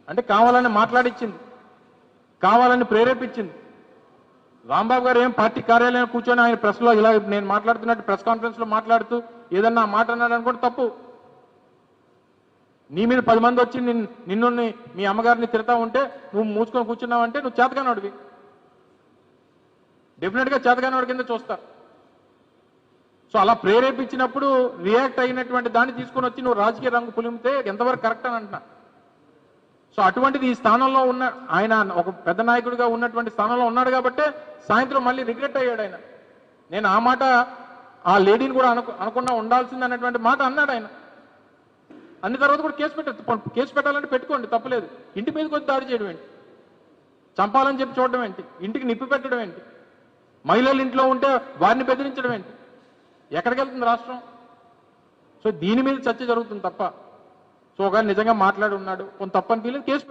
అంటే కావాలని మాట్లాడించింది, కావాలని ప్రేరేపించింది. రాంబాబు గారు ఏం పార్టీ కార్యాలయం కూర్చొని ఆయన ప్రెస్లో ఇలా నేను మాట్లాడుతున్నట్టు ప్రెస్ కాన్ఫరెన్స్లో మాట్లాడుతూ ఏదన్నా మాట అన్నాడు అనుకోండి తప్పు. నీ మీద 10 మంది వచ్చి నిన్ను మీ అమ్మగారిని తిడతా ఉంటే నువ్వు మూసుకొని కూర్చున్నావు అంటే నువ్వు చేతగానోడివి, డెఫినెట్గా చేతగానోడి కింద చూస్తా. సో అలా ప్రేరేపించినప్పుడు రియాక్ట్ అయినటువంటి దాన్ని తీసుకొని వచ్చి నువ్వు రాజకీయ రంగు పులిమితే ఎంతవరకు కరెక్ట్ అని అంటున్నా. సో అటువంటిది ఈ స్థానంలో ఉన్న ఆయన ఒక పెద్ద నాయకుడిగా ఉన్నటువంటి స్థానంలో ఉన్నాడు కాబట్టే సాయంత్రం మళ్ళీ రిగ్రెట్ అయ్యాడు ఆయన. నేను ఆ మాట ఆ లేడీని కూడా అనకుండా ఉండాల్సింది అన్నటువంటి మాట అన్నాడు ఆయన. అన్ని తర్వాత కూడా కేసు పెట్టాలంటే పెట్టుకోండి, తప్పలేదు. ఇంటి మీదకి వచ్చి దాడి చేయడం ఏంటి, చంపాలని చెప్పి చూడడం ఏంటి, ఇంటికి నిప్పి పెట్టడం ఏంటి, మహిళలు ఇంట్లో ఉంటే వారిని బెదిరించడం ఏంటి, ఎక్కడికి వెళ్తుంది రాష్ట్రం? సో దీని మీద చర్చ జరుగుతుంది తప్ప సో ఒక నిజంగా మాట్లాడి ఉన్నాడు కొంత తప్పని ఫీల్ కేసు